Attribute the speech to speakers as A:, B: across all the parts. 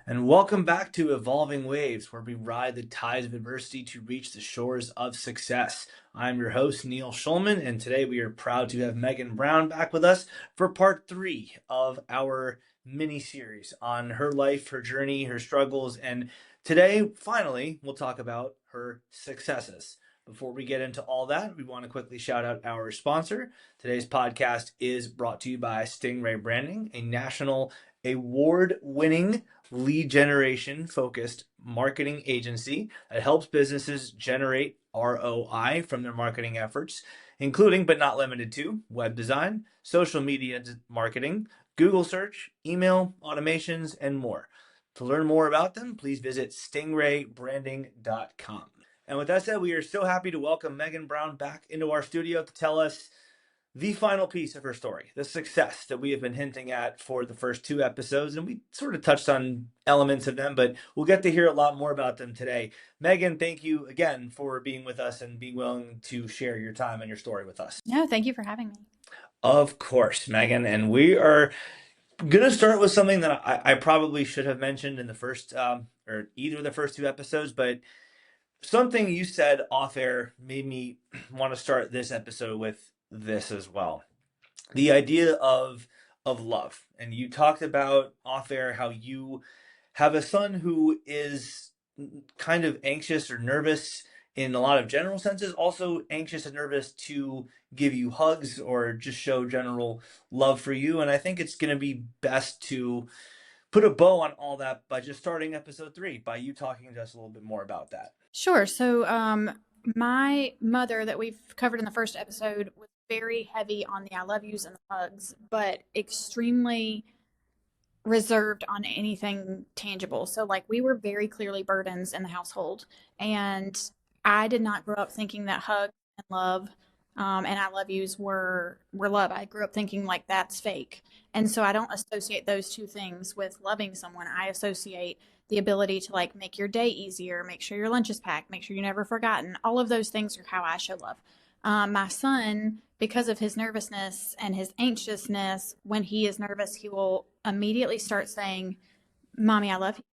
A: and welcome back to Evolving Waves, where we ride the tides of adversity to reach the shores of success. I'm your host, Neil Schulman, and today we are proud to have Megan Brown back with us for part 3 of our mini series on her life, her journey, her struggles, and today, finally, we'll talk about her successes. Before we get into all that, we want to quickly shout out our sponsor. Today's podcast is brought to you by Stingray Branding, a national award-winning lead generation focused marketing agency that helps businesses generate ROI from their marketing efforts, including but not limited to web design, social media marketing, Google search, email, automations, and more. To learn more about them, please visit stingraybranding.com. And with that said, we are so happy to welcome Megan Brown back into our studio to tell us the final piece of her story, the success that we have been hinting at for the first 2 episodes. And we sort of touched on elements of them, but we'll get to hear a lot more about them today. Megan, thank you again for being with us and being willing to share your time and your story with us.
B: No, thank you for having me.
A: Of course, Megan. And we are going to start with something that I probably should have mentioned in the first, or either of the first 2 episodes, but something you said off air made me want to start this episode with this as well. The idea of love. And you talked about off air how you have a son who is kind of anxious or nervous in a lot of general senses, also anxious and nervous to give you hugs or just show general love for you. And I think it's going to be best to put a bow on all that by just starting episode 3, by you talking to us a little bit more about that.
B: Sure. So, my mother that we've covered in the first episode was very heavy on the I love yous and the hugs, but extremely reserved on anything tangible. So, like, we were very clearly burdens in the household, and I did not grow up thinking that hugs and love, and I love yous were love. I grew up thinking like that's fake, and so I don't associate those two things with loving someone. I associate the ability to like make your day easier, make sure your lunch is packed, make sure you're never forgotten. All of those things are how I show love. My son, because of his nervousness and his anxiousness, when he is nervous, he will immediately start saying, "Mommy, I love you."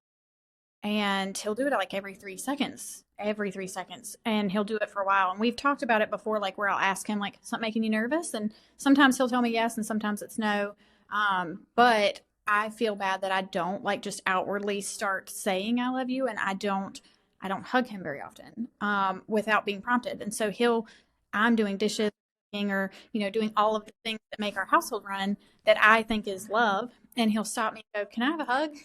B: And he'll do it like every 3 seconds. And he'll do it for a while. And we've talked about it before, like where I'll ask him, like, something making you nervous? And sometimes he'll tell me yes, and sometimes it's no. But I feel bad that I don't like just outwardly start saying I love you, and I don't hug him very often without being prompted. And so I'm doing dishes or doing all of the things that make our household run that I think is love, and he'll stop me and go, "Can I have a hug?"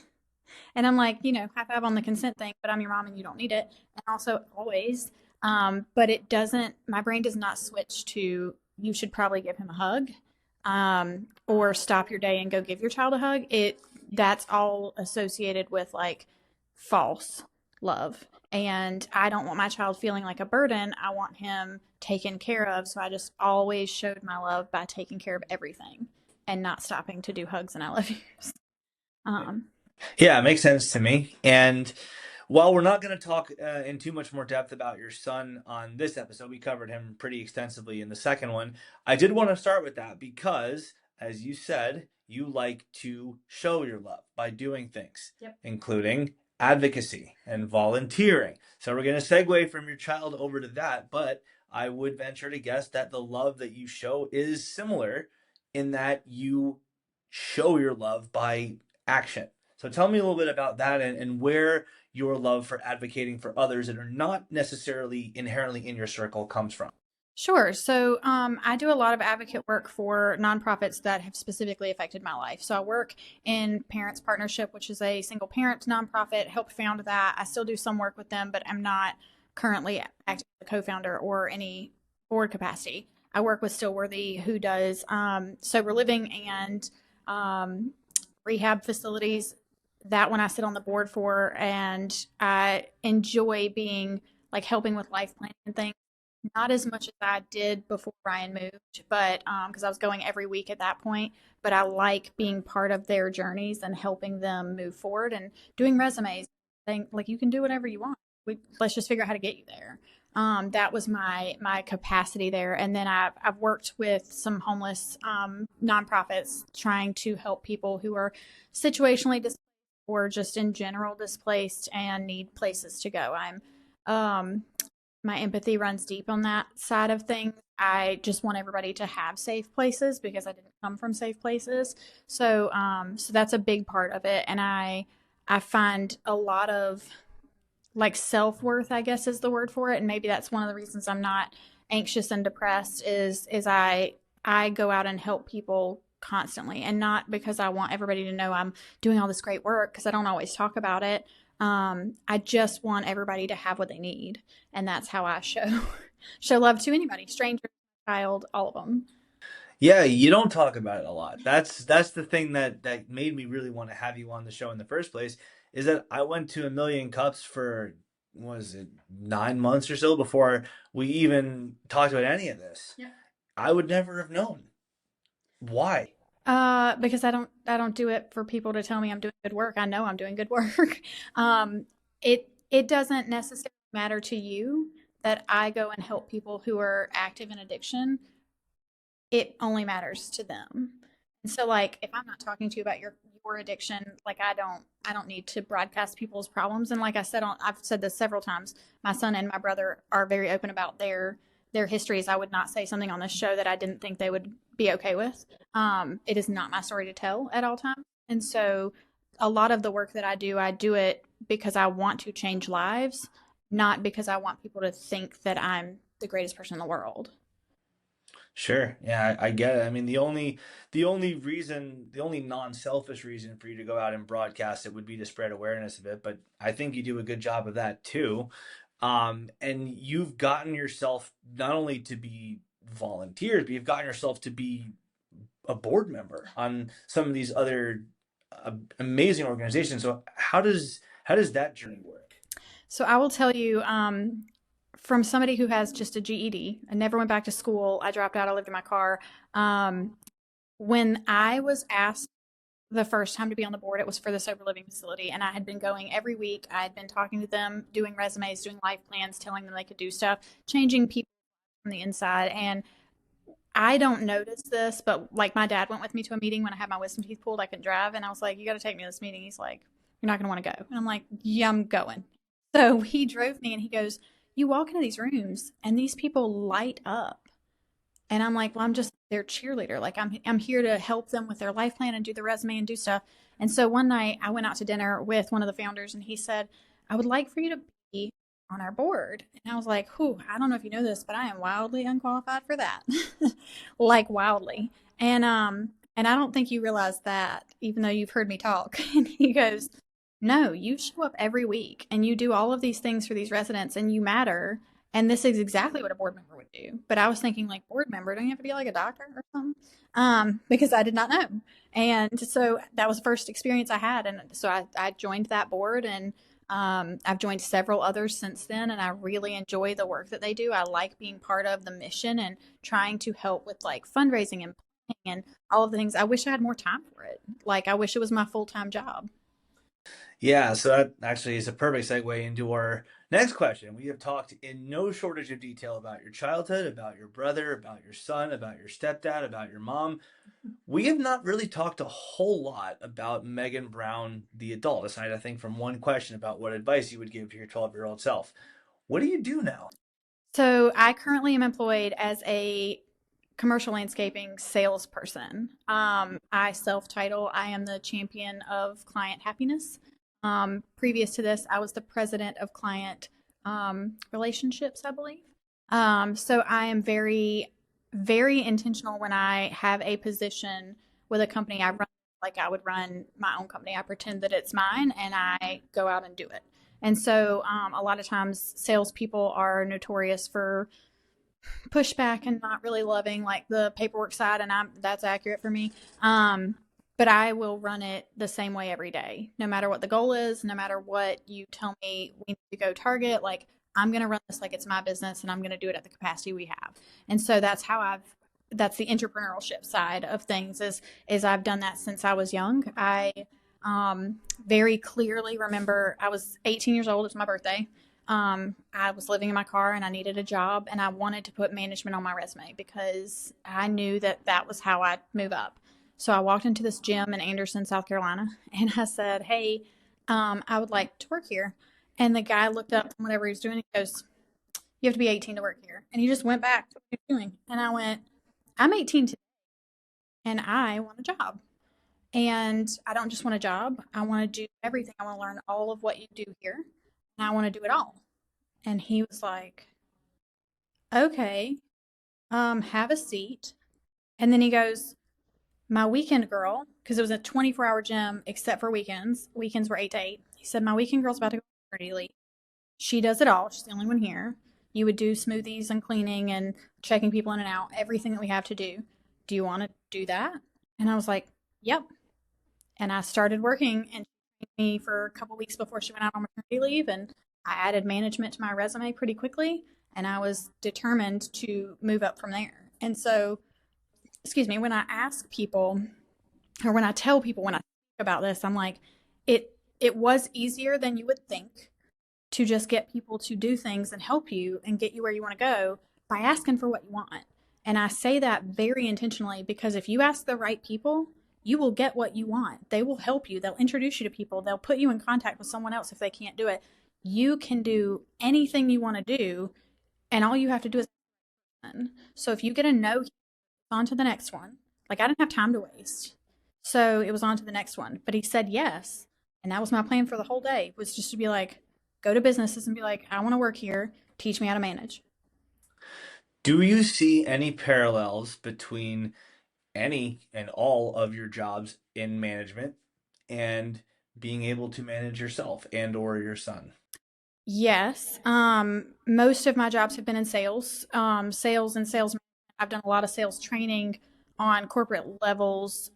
B: And I'm like, high five on the consent thing, but I'm your mom and you don't need it. And also always, but it doesn't. My brain does not switch to you should probably give him a hug. Or stop your day and go give your child a hug. That's all associated with like false love. And I don't want my child feeling like a burden. I want him taken care of. So I just always showed my love by taking care of everything and not stopping to do hugs and I love yous.
A: Yeah, it makes sense to me. And while we're not going to talk in too much more depth about your son on this episode, we covered him pretty extensively in the second one. I did want to start with that because, as you said, you like to show your love by doing things, including advocacy and volunteering. So we're going to segue from your child over to that, but I would venture to guess that the love that you show is similar in that you show your love by action. So tell me a little bit about that and where your love for advocating for others that are not necessarily inherently in your circle comes from.
B: Sure. So I do a lot of advocate work for nonprofits that have specifically affected my life. So I work in Parents Partnership, which is a single parent nonprofit, helped found that. I still do some work with them, but I'm not currently acting as a co-founder or any board capacity. I work with Stillworthy, who does sober living and rehab facilities. That one I sit on the board for, and I enjoy being like helping with life planning and things. Not as much as I did before Ryan moved, but because I was going every week at that point. But I like being part of their journeys and helping them move forward and doing resumes. Saying like you can do whatever you want. Let's just figure out how to get you there. That was my capacity there. And then I've worked with some homeless nonprofits trying to help people who are situationally displaced or just in general displaced and need places to go. Um, my empathy runs deep on that side of things. I just want everybody to have safe places because I didn't come from safe places. So that's a big part of it. And I find a lot of like self-worth, I guess is the word for it. And maybe that's one of the reasons I'm not anxious and depressed is I go out and help people constantly, and not because I want everybody to know I'm doing all this great work, because I don't always talk about it. I just want everybody to have what they need, and that's how I show show love to anybody, stranger, child, all of them.
A: Yeah, you don't talk about it a lot. That's the thing that made me really want to have you on the show in the first place, is that I went to a million cups for, was it 9 months or so before we even talked about any of this.
B: Yeah.
A: I would never have known. Why?
B: Because I don't do it for people to tell me I'm doing good work. I know I'm doing good work. Um, it doesn't necessarily matter to you that I go and help people who are active in addiction. It only matters to them. And so like if I'm not talking to you about your addiction, like I don't need to broadcast people's problems. And like I said, I've said this several times, my son and my brother are very open about their histories. I would not say something on this show that I didn't think they would be okay with. It is not my story to tell at all times. And so a lot of the work that I do it because I want to change lives, not because I want people to think that I'm the greatest person in the world.
A: Sure. Yeah, I get it. I mean, the only reason, the only non-selfish reason for you to go out and broadcast it would be to spread awareness of it, but I think you do a good job of that too. And you've gotten yourself not only to be volunteers, but you've gotten yourself to be a board member on some of these other amazing organizations. So how does that journey work?
B: So I will tell you, from somebody who has just a GED, I never went back to school. I dropped out. I lived in my car. Um, when I was asked the first time to be on the board, it was for the sober living facility, and I had been going every week. I had been talking to them, doing resumes, doing life plans, telling them they could do stuff, changing people from the inside. And I don't notice this, but like my dad went with me to a meeting when I had my wisdom teeth pulled. I couldn't drive, and I was like, "You got to take me to this meeting." He's like, "You're not going to want to go," and I'm like, "Yeah, I'm going." So he drove me, and he goes, "You walk into these rooms, and these people light up." And I'm like, well, I'm just their cheerleader. Like I'm here to help them with their life plan and do the resume and do stuff. And so one night I went out to dinner with one of the founders, and he said, "I would like for you to be on our board." And I was like, "Whew, I don't know if you know this, but I am wildly unqualified for that." Like wildly. And I don't think you realize that, even though you've heard me talk. And he goes, "No, you show up every week and you do all of these things for these residents and you matter. And this is exactly what a board member would do." But I was thinking, like, board member, don't you have to be like a doctor or something? Because I did not know. And so that was the first experience I had. And so I joined that board, and I've joined several others since then. And I really enjoy the work that they do. I like being part of the mission and trying to help with like fundraising and planning and all of the things. I wish I had more time for it. Like, I wish it was my full time job.
A: Yeah, so that actually is a perfect segue into our next question. We have talked in no shortage of detail about your childhood, about your brother, about your son, about your stepdad, about your mom. We have not really talked a whole lot about Megan Brown, the adult, aside, I think, from one question about what advice you would give to your 12-year-old self. What do you do now?
B: So I currently am employed as a commercial landscaping salesperson. I self title, I am the champion of client happiness. Previous to this, I was the president of client relationships, I believe. So I am very, very intentional when I have a position with a company. I run like I would run my own company. I pretend that it's mine and I go out and do it. And so a lot of times salespeople are notorious for pushback and not really loving like the paperwork side, and that's accurate for me. But I will run it the same way every day, no matter what the goal is, no matter what you tell me we need to go target. Like, I'm going to run this like it's my business, and I'm going to do it at the capacity we have. And so that's the entrepreneurship side of things. Is I've done that since I was young. I very clearly remember I was 18 years old. It was my birthday. I was living in my car and I needed a job, and I wanted to put management on my resume because I knew that that was how I'd move up. So I walked into this gym in Anderson, South Carolina, and I said, "Hey, I would like to work here. And the guy looked up from whatever he was doing. He goes, you have to be 18 to work here. And he just went back to what he was doing. And I went, I'm 18 today and I want a job. And I don't just want a job. I want to do everything. I want to learn all of what you do here. And I want to do it all. And he was like, okay, have a seat. And then he goes, my weekend girl, because it was a 24-hour gym except for weekends. Weekends were 8 to 8. He said, my weekend girl's about to go on maternity leave. She does it all. She's the only one here. You would do smoothies and cleaning and checking people in and out, everything that we have to do. Do you want to do that? And I was like, yep. And I started working, and she trained me for a couple weeks before she went out on maternity leave. And I added management to my resume pretty quickly. And I was determined to move up from there. And so, excuse me, when I ask people, or when I tell people, when I think about this, I'm like, it was easier than you would think to just get people to do things and help you and get you where you want to go by asking for what you want. And I say that very intentionally because if you ask the right people, you will get what you want. They will help you. They'll introduce you to people. They'll put you in contact with someone else if they can't do it. You can do anything you want to do, and all you have to do is listen. So if you get a no, on to the next one. Like I didn't have time to waste. So it was on to the next one. But he said yes. And that was my plan for the whole day, was just to be like, go to businesses and be like, I want to work here. Teach me how to manage.
A: Do you see any parallels between any and all of your jobs in management and being able to manage yourself and or your son?
B: Yes. Most of my jobs have been in sales, sales and sales management. I've done a lot of sales training on corporate levels,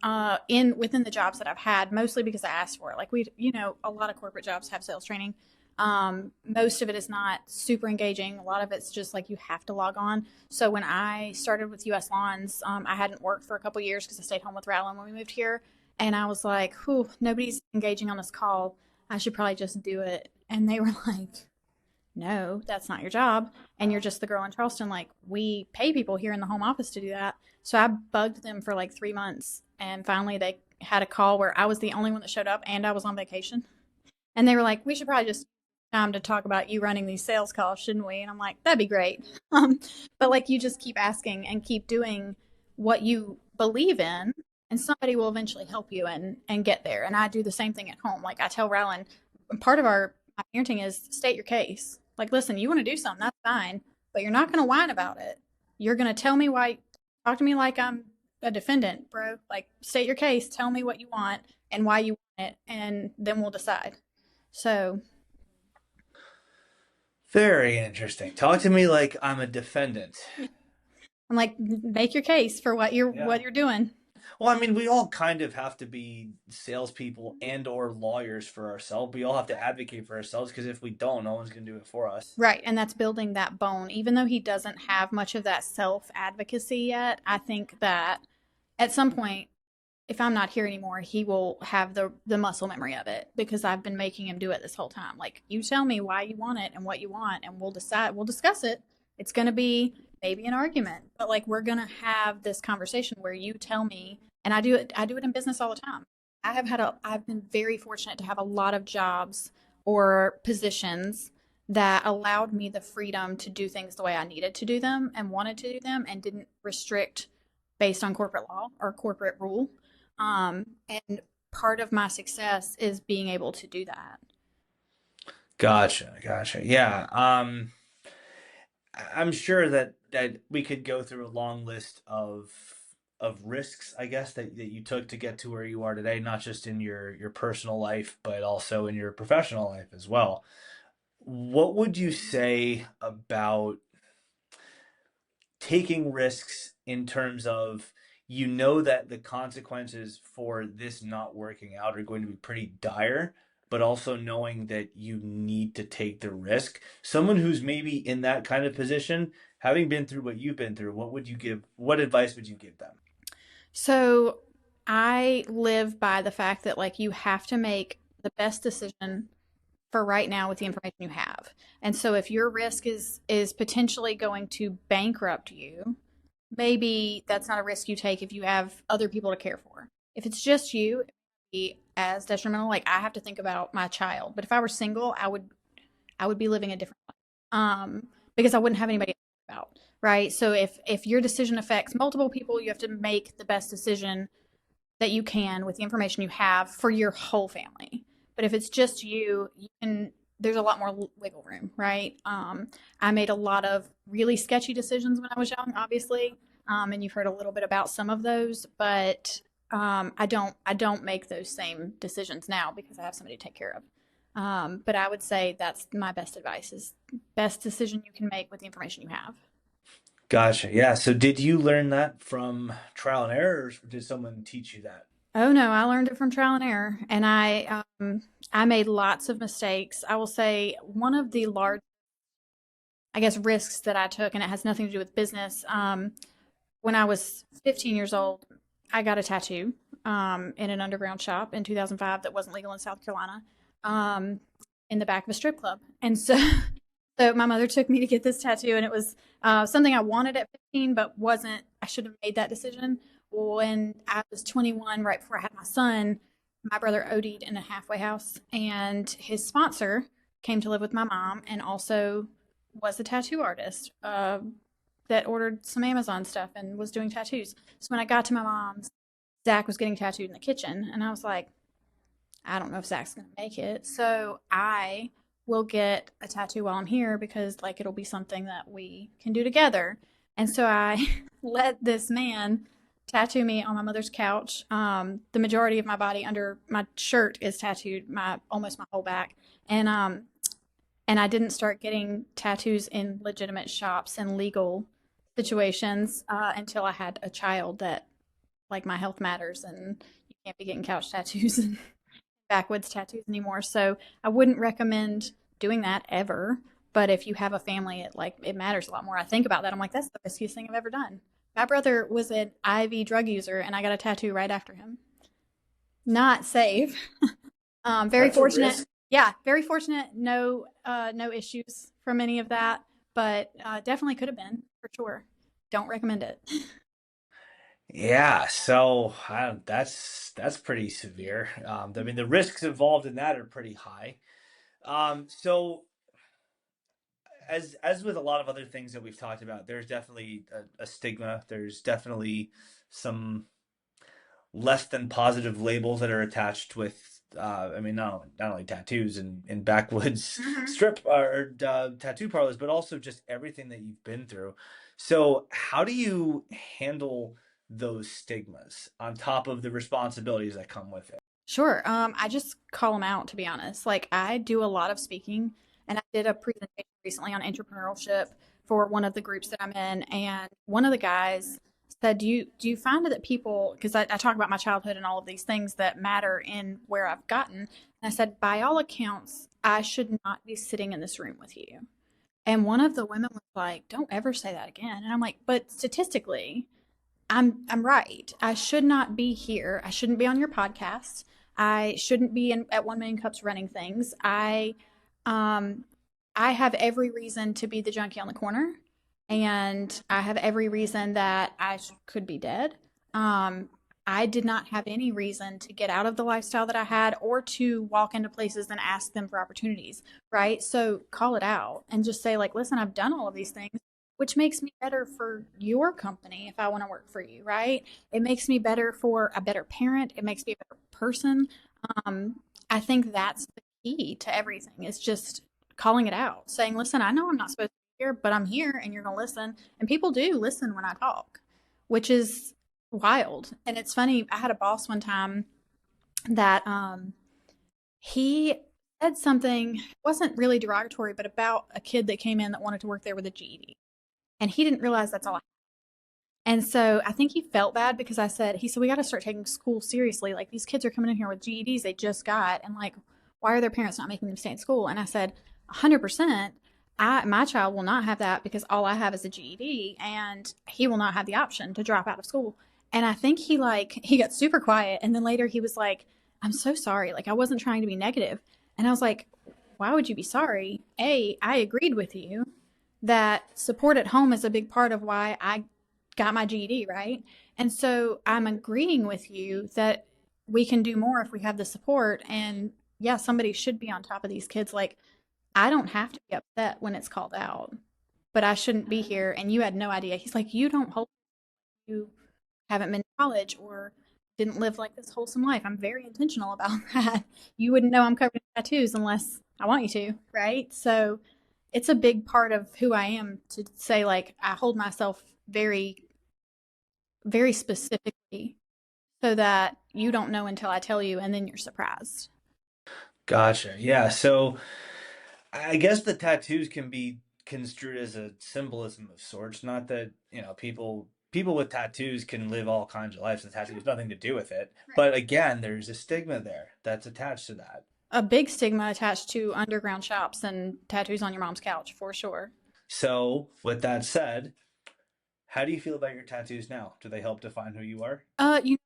B: in within the jobs that I've had, mostly because I asked for it. Like a lot of corporate jobs have sales training. Most of it is not super engaging. A lot of it's just like you have to log on. So when I started with US Lawns, I hadn't worked for a couple years because I stayed home with Rowland when we moved here. And I was like, whew, nobody's engaging on this call. I should probably just do it. And they were like, no, that's not your job. And you're just the girl in Charleston. Like, we pay people here in the home office to do that. So I bugged them for like 3 months. And finally, they had a call where I was the only one that showed up and I was on vacation. And they were like, we should probably just time to talk about you running these sales calls, shouldn't we? And I'm like, that'd be great. But like, you just keep asking and keep doing what you believe in, and somebody will eventually help you and get there. And I do the same thing at home. Like I tell Rowland, part of our my parenting is state your case. Like, listen, you want to do something, that's fine, but you're not going to whine about it. You're going to tell me why. Talk to me like I'm a defendant, bro. Like, state your case. Tell me what you want and why you want it, and then we'll decide. So,
A: Very interesting. Talk to me like I'm a defendant.
B: I'm like, make your case for what you're
A: Yeah.
B: doing.
A: Well, I mean, we all kind of have to be salespeople and or lawyers for ourselves. We all have to advocate for ourselves because if we don't, no one's going to do it for us.
B: Right, and that's building that bone. Even though he doesn't have much of that self advocacy yet, I think that at some point, if I'm not here anymore, he will have the muscle memory of it because I've been making him do it this whole time. Like, you tell me why you want it and what you want, and we'll decide. We'll discuss it. It's going to be maybe an argument, but like we're going to have this conversation where you tell me, and I do it. I do it in business all the time. I've been very fortunate to have a lot of jobs or positions that allowed me the freedom to do things the way I needed to do them and wanted to do them, and didn't restrict based on corporate law or corporate rule. And part of my success is being able to do that.
A: Gotcha, gotcha. Yeah. I'm sure that we could go through a long list of risks, I guess, that you took to get to where you are today, not just in your personal life, but also in your professional life as well. What would you say about taking risks in terms of you know that the consequences for this not working out are going to be pretty dire, but also knowing that you need to take the risk. Someone who's maybe in that kind of position, having been through what you've been through, what advice would you give them?
B: So I live by the fact that like you have to make the best decision for right now with the information you have. And so if your risk is potentially going to bankrupt you, maybe that's not a risk you take if you have other people to care for. If it's just you, be as detrimental. Like I have to think about my child. But if I were single, I would be living a different life. Because I wouldn't have anybody to think about, right? So if your decision affects multiple people, you have to make the best decision that you can with the information you have for your whole family. But if it's just you, you can there's a lot more wiggle room, right? I made a lot of really sketchy decisions when I was young, obviously, and you've heard a little bit about some of those, but I don't make those same decisions now because I have somebody to take care of. But I would say that's my best advice: is best decision you can make with the information you have.
A: Gotcha. Yeah. So did you learn that from trial and error, or did someone teach you that?
B: Oh no, I learned it from trial and error, and I made lots of mistakes. I will say one of the large, I guess, risks that I took, and it has nothing to do with business. When I was 15 years old, I got a tattoo in an underground shop in 2005 that wasn't legal in South Carolina, um, in the back of a strip club, and so so my mother took me to get this tattoo, and it was something I wanted at 15, but wasn't. I should have made that decision when I was 21, right before I had my son. My brother OD'd in a halfway house, and his sponsor came to live with my mom, and also was a tattoo artist that ordered some Amazon stuff and was doing tattoos. So when I got to my mom's, Zach was getting tattooed in the kitchen, and I was like, I don't know if Zach's gonna make it. So I will get a tattoo while I'm here because like it'll be something that we can do together. And so I let this man tattoo me on my mother's couch. The majority of my body under my shirt is tattooed, my almost my whole back. And I didn't start getting tattoos in legitimate shops and legal situations until I had a child that like my health matters and you can't be getting couch tattoos and backwoods tattoos anymore. So I wouldn't recommend doing that ever. But if you have a family, it matters a lot more. I think about that. I'm like, that's the riskiest thing I've ever done. My brother was an IV drug user, and I got a tattoo right after him. Not safe. Very
A: That's a
B: fortunate.
A: risk.
B: Yeah, very fortunate. No issues from any of that, but definitely could have been for sure. Don't recommend it.
A: Yeah. So that's pretty severe. I mean, the risks involved in that are pretty high. So as with a lot of other things that we've talked about, there's definitely a stigma. There's definitely some less than positive labels that are attached with I mean not only tattoos and backwoods
B: Mm-hmm.
A: strip or tattoo parlors, but also just everything that you've been through. So how do you handle those stigmas on top of the responsibilities that come with it?
B: Sure. I just call them out, to be honest. Like I do a lot of speaking, and I did a presentation recently on entrepreneurship for one of the groups that I'm in, and one of the guys said, "Do you find that people?" Because I talk about my childhood and all of these things that matter in where I've gotten. And I said, "By all accounts, I should not be sitting in this room with you." And one of the women was like, "Don't ever say that again." And I'm like, "But statistically, I'm right. I should not be here. I shouldn't be on your podcast. I shouldn't be at 1 Million Cups running things. Um I have every reason to be the junkie on the corner, and I have every reason that could be dead. Um I did not have any reason to get out of the lifestyle that I had or to walk into places and ask them for opportunities, right? So call it out and just say like, listen, I've done all of these things, which makes me better for your company if I want to work for you, right? It makes me better for a better parent. It makes me a better person. I think that's the key to everything. It's just calling it out, saying, listen, I know I'm not supposed to be here, but I'm here and you're going to listen. And people do listen when I talk, which is wild. And it's funny. I had a boss one time that he said something, wasn't really derogatory, but about a kid that came in that wanted to work there with a GED. And he didn't realize that's all I. And so I think he felt bad because he said, we got to start taking school seriously. Like these kids are coming in here with GEDs they just got. And like, why are their parents not making them stay in school? And I said, 100%. My child will not have that because all I have is a GED and he will not have the option to drop out of school. And I think he got super quiet. And then later he was like, I'm so sorry. Like I wasn't trying to be negative. And I was like, why would you be sorry? I agreed with you that support at home is a big part of why I got my GED, right? And so I'm agreeing with you that we can do more if we have the support. And yeah, somebody should be on top of these kids. Like, I don't have to be upset when it's called out, but I shouldn't be here. And you had no idea. He's like, you don't hold, you haven't been to college or didn't live like this wholesome life. I'm very intentional about that. You wouldn't know I'm covered in tattoos unless I want you to, right? So it's a big part of who I am to say, like, I hold myself very, very specifically so that you don't know until I tell you and then you're surprised.
A: Gotcha. Yeah. So I guess the tattoos can be construed as a symbolism of sorts. Not that, people with tattoos can live all kinds of lives. The tattoo has nothing to do with it. But again, there's a stigma there that's attached to that.
B: A big stigma attached to underground shops and tattoos on your mom's couch, for sure.
A: So, with that said, how do you feel about your tattoos now? Do they help define who you are?
B: You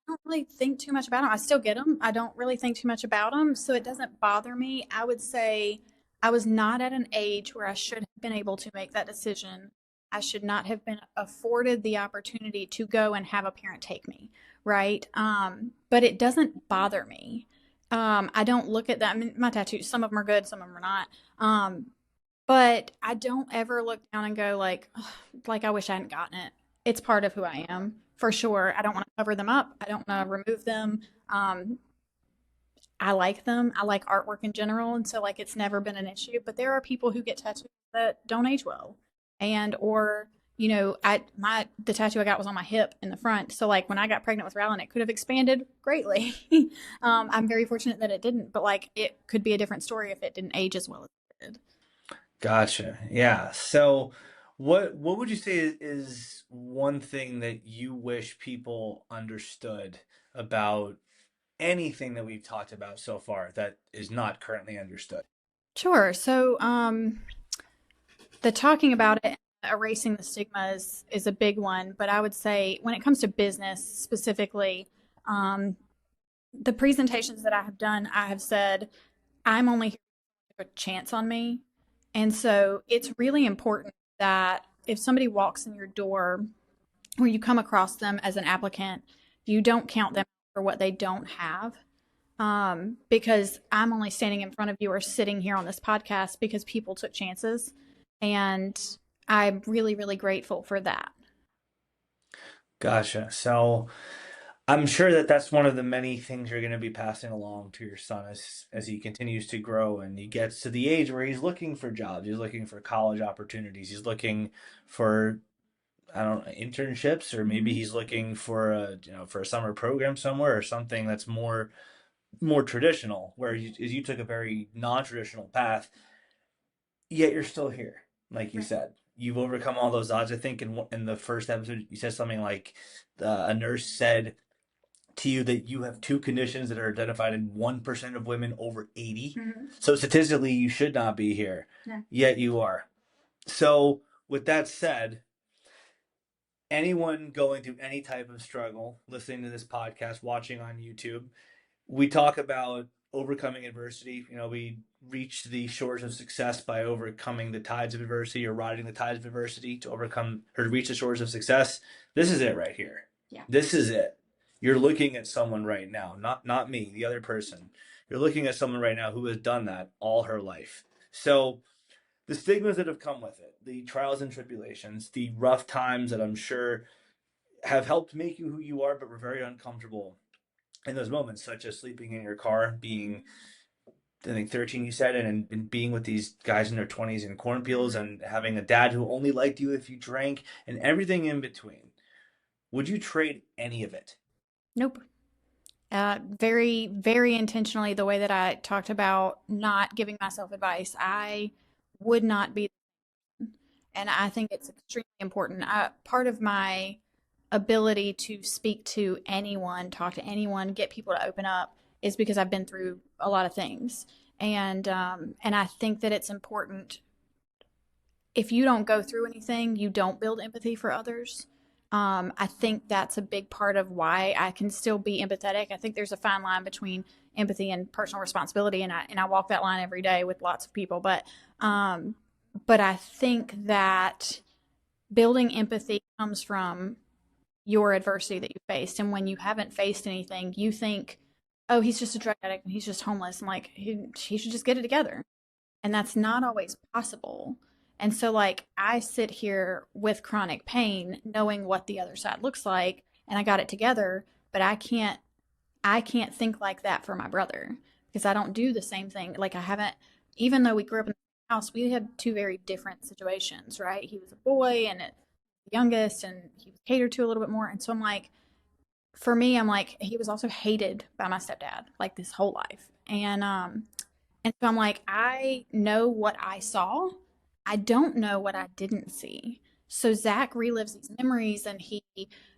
B: don't really think too much about them. I still get them. I don't really think too much about them, so it doesn't bother me. I would say I was not at an age where I should have been able to make that decision. I should not have been afforded the opportunity to go and have a parent take me, right? But it doesn't bother me. I don't look at that. I mean, my tattoos, some of them are good, some of them are not. But I don't ever look down and go "Ugh, like I wish I hadn't gotten it." It's part of who I am for sure. I don't want to cover them up. I don't want to remove them. Um, I like them. I like artwork in general, and so like it's never been an issue. But there are people who get tattoos that don't age well, and or the tattoo I got was on my hip in the front. So like when I got pregnant with Rylan, it could have expanded greatly. I'm very fortunate that it didn't, but like it could be a different story if it didn't age as well as it did.
A: Gotcha. Yeah. So, what would you say is one thing that you wish people understood about anything that we've talked about so far that is not currently understood?
B: Sure. So, the talking about it, erasing the stigma is a big one. But I would say when it comes to business specifically, um, the presentations that I have done, I have said, I'm only here to take a chance on me. And so it's really important that if somebody walks in your door or you come across them as an applicant, you don't count them for what they don't have. Because I'm only standing in front of you or sitting here on this podcast because people took chances. And I'm really, really grateful for that.
A: Gotcha. So, I'm sure that that's one of the many things you're going to be passing along to your son as he continues to grow and he gets to the age where he's looking for jobs, he's looking for college opportunities, he's looking for, I don't know, internships, or maybe
B: Mhm.
A: he's looking for a summer program somewhere or something that's more traditional, where you took a very non-traditional path, yet you're still here. Like you
B: Right.
A: said, you've overcome all those odds. I think in the first episode you said something like a nurse said to you that you have two conditions that are identified in 1% of women over 80.
B: Mm-hmm.
A: So statistically, you should not be here,
B: Yeah.
A: yet you are. So, with that said, anyone going through any type of struggle, listening to this podcast, watching on YouTube, we talk about overcoming adversity. We reach the shores of success by overcoming the tides of adversity or riding the tides of adversity to overcome or reach the shores of success. This is it right here.
B: Yeah.
A: This is it. You're looking at someone right now, not me, the other person. You're looking at someone right now who has done that all her life. So the stigmas that have come with it, the trials and tribulations, the rough times that I'm sure have helped make you who you are, but were very uncomfortable in those moments, such as sleeping in your car, being, I think, 13, you said, and being with these guys in their 20s in cornfields, and having a dad who only liked you if you drank, and everything in between. Would you trade any of it?
B: Nope. Very, very intentionally, the way that I talked about not giving myself advice, I would not be. And I think it's extremely important. Part of my ability to speak to anyone, talk to anyone, get people to open up is because I've been through a lot of things. And I think that it's important. If you don't go through anything, you don't build empathy for others. I think that's a big part of why I can still be empathetic. I think there's a fine line between empathy and personal responsibility, and I walk that line every day with lots of people. But I think that building empathy comes from your adversity that you faced. And when you haven't faced anything, you think, oh, he's just a drug addict and he's just homeless. And like, he should just get it together. And that's not always possible. And so, like, I sit here with chronic pain, knowing what the other side looks like, and I got it together, but I can't think like that for my brother because I don't do the same thing. Like I haven't, even though we grew up in the house, we had two very different situations, right? He was a boy and the youngest, and he was catered to a little bit more. And so I'm like, for me, I'm like, he was also hated by my stepdad like this whole life. And so I'm like, I know what I saw. I don't know what I didn't see. So Zach relives these memories and he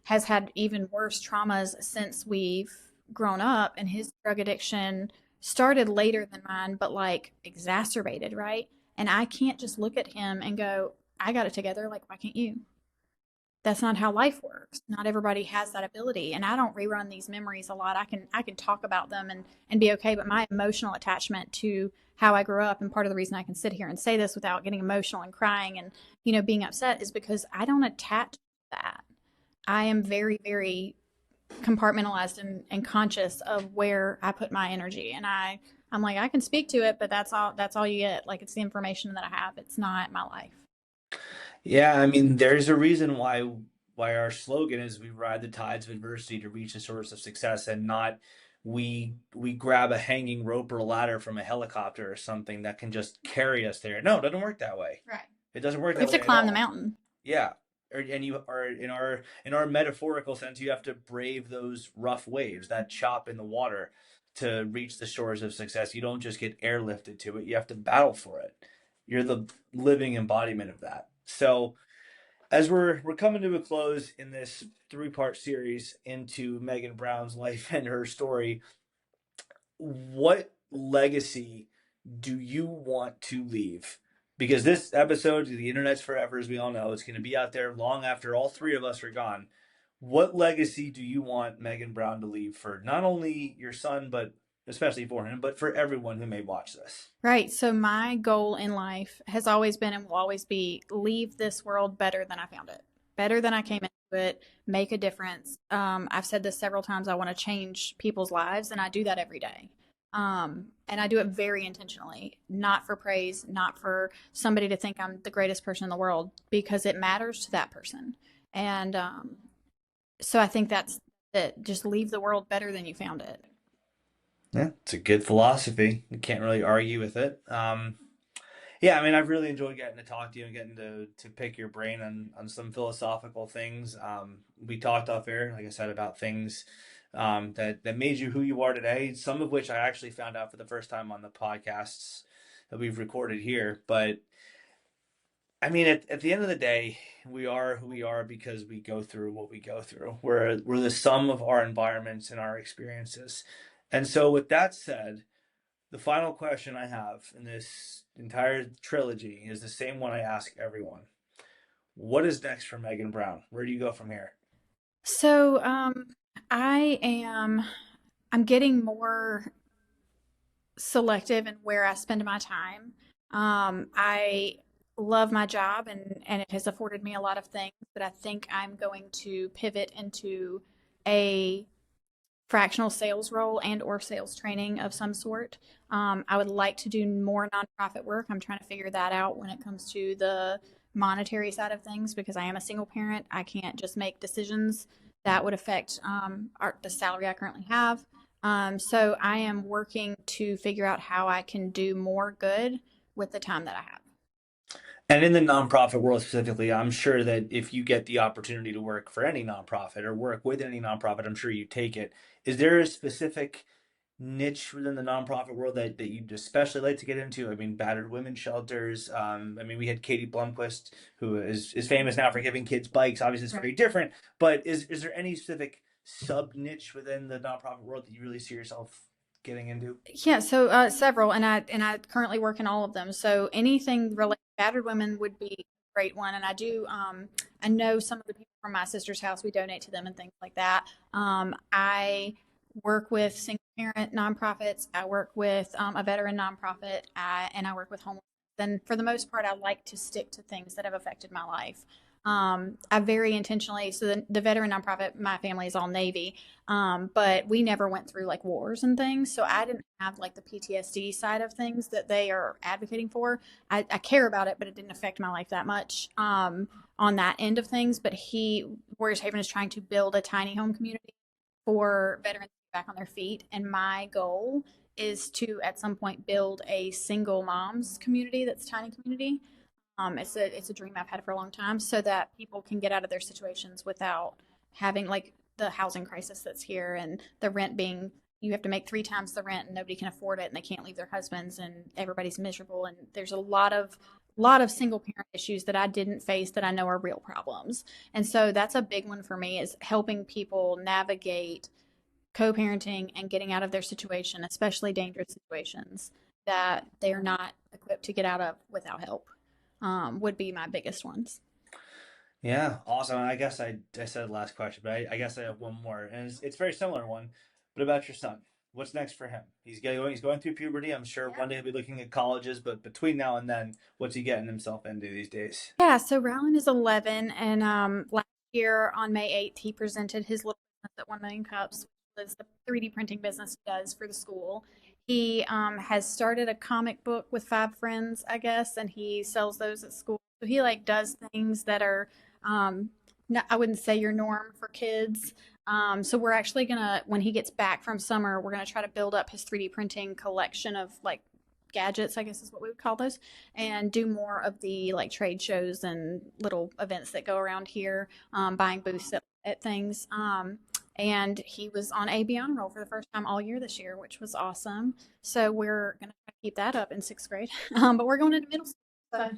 B: has had even worse traumas since we've grown up. And his drug addiction started later than mine, but like exacerbated, right? And I can't just look at him and go, I got it together. Like, why can't you? That's not how life works. Not everybody has that ability. And I don't rerun these memories a lot. I can talk about them and be okay, but my emotional attachment to how I grew up, and part of the reason I can sit here and say this without getting emotional and crying and, being upset, is because I don't attach to that. I am very, very compartmentalized and conscious of where I put my energy. And I'm like, I can speak to it, but that's all you get. Like, it's the information that I have. It's not my life.
A: Yeah, I mean, there's a reason why our slogan is we ride the tides of adversity to reach the shores of success and not we grab a hanging rope or a ladder from a helicopter or something that can just carry us there. No, it doesn't work that way.
B: Right.
A: It doesn't work
B: You
A: that
B: have to
A: way at
B: climb the
A: all.
B: mountain.
A: Yeah. And you are in our metaphorical sense, you have to brave those rough waves, that chop in the water to reach the shores of success. You don't just get airlifted to it. You have to battle for it. You're the living embodiment of that. So as we're coming to a close in this three-part series into Megan Brown's life and her story, what legacy do you want to leave? Because this episode, the internet's forever, as we all know, it's going to be out there long after all three of us are gone. What legacy do you want Megan Brown to leave for not only your son, but especially for him, but for everyone who may watch this?
B: Right. So my goal in life has always been and will always be leave this world better than I found it, better than I came into it, make a difference. I've said this several times. I want to change people's lives, and I do that every day. And I do it very intentionally, not for praise, not for somebody to think I'm the greatest person in the world, because it matters to that person. And so I think that's it. Just leave the world better than you found it.
A: Yeah, it's a good philosophy. You can't really argue with it. Yeah, I mean, I've really enjoyed getting to talk to you and getting to pick your brain on some philosophical things. We talked off air, like I said, about things that made you who you are today. Some of which I actually found out for the first time on the podcasts that we've recorded here. But I mean, at the end of the day, we are who we are because we go through what we go through. We're the sum of our environments and our experiences. And so, with that said, the final question I have in this entire trilogy is the same one I ask everyone. What is next for Megan Brown? Where do you go from here?
B: So I am I'm getting more selective in where I spend my time. I love my job and it has afforded me a lot of things, but I think I'm going to pivot into a fractional sales role and or sales training of some sort. I would like to do more nonprofit work. I'm trying to figure that out when it comes to the monetary side of things because I am a single parent. I can't just make decisions that would affect the salary I currently have. So I am working to figure out how I can do more good with the time that I have.
A: And in the nonprofit world specifically, I'm sure that if you get the opportunity to work for any nonprofit or work with any nonprofit, I'm sure you take it. Is there a specific niche within the nonprofit world that you'd especially like to get into? I mean, battered women's shelters. I mean, we had Katie Blumquist, who is famous now for giving kids bikes. Obviously, it's very
B: Right.
A: different. But is there any specific sub niche within the nonprofit world that you really see yourself getting into?
B: Yeah, so several, and I currently work in all of them. So anything related to battered women would be a great one, and I know some of the people from my sister's house. We donate to them and things like that. I work with single parent nonprofits. I work with a veteran nonprofit, and I work with homeless. And for the most part, I like to stick to things that have affected my life. I very intentionally, so the veteran nonprofit, my family is all Navy, but we never went through like wars and things. So I didn't have like the PTSD side of things that they are advocating for. I care about it, but it didn't affect my life that much on that end of things. But Warriors Haven is trying to build a tiny home community for veterans back on their feet. And my goal is to at some point build a single moms community that's a tiny community. It's a dream I've had for a long time, so that people can get out of their situations without having like the housing crisis that's here and the rent being you have to make three times the rent and nobody can afford it and they can't leave their husbands and everybody's miserable and there's a lot of single parent issues that I didn't face that I know are real problems. And so that's a big one for me is helping people navigate co-parenting and getting out of their situation, especially dangerous situations that they are not equipped to get out of without help, would be my biggest ones.
A: Yeah, awesome. I guess I said last question, but I guess I have one more, and it's a very similar one. But about your son, what's next for him? He's going through puberty. I'm sure
B: Yeah.
A: one day he'll be looking at colleges, but between now and then, what's he getting himself into these days?
B: Yeah, so Rylan is 11, and last year on May 8th, he presented his little business at 1 Million Cups, which is the 3D printing business he does for the school. He has started a comic book with five friends, I guess, and he sells those at school. So he like does things that are, no, I wouldn't say your norm for kids. So we're actually gonna, when he gets back from summer, we're gonna try to build up his 3D printing collection of like gadgets, I guess is what we would call those, and do more of the like trade shows and little events that go around here, buying booths at things. And he was on AB honor roll for the first time all year this year, which was awesome. So we're gonna keep that up in sixth grade. But we're going into middle school. So.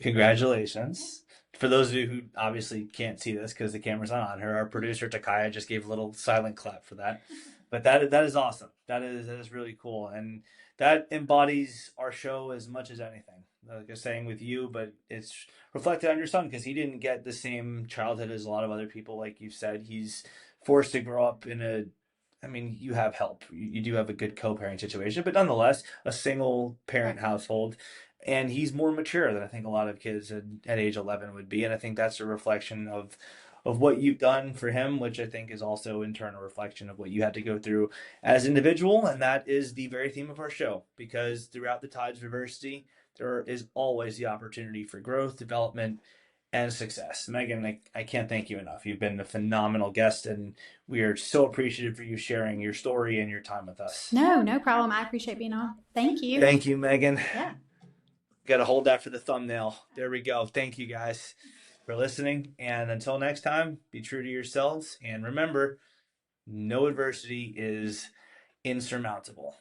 A: Congratulations. For those of you who obviously can't see this because the camera's not on her, our producer Takaya just gave a little silent clap for that. But that is awesome. That is really cool, and that embodies our show as much as anything. Like I was saying with you, but it's reflected on your son because he didn't get the same childhood as a lot of other people. Like you said, he's forced to grow up in a. I mean, you have help. You do have a good co-parenting situation, but nonetheless, a single parent household, and he's more mature than I think a lot of kids at age 11 would be, and I think that's a reflection of what you've done for him, which I think is also in turn a reflection of what you had to go through as an individual, and that is the very theme of our show. Because throughout the tides of adversity, there is always the opportunity for growth, development, and success. Megan, I can't thank you enough. You've been a phenomenal guest, and we are so appreciative for you sharing your story and your time with us.
B: No, no problem. I appreciate being on. Thank you.
A: Thank you, Megan.
B: Yeah.
A: Got to hold that for the thumbnail. There we go. Thank you guys for listening. And until next time, be true to yourselves. And remember, no adversity is insurmountable.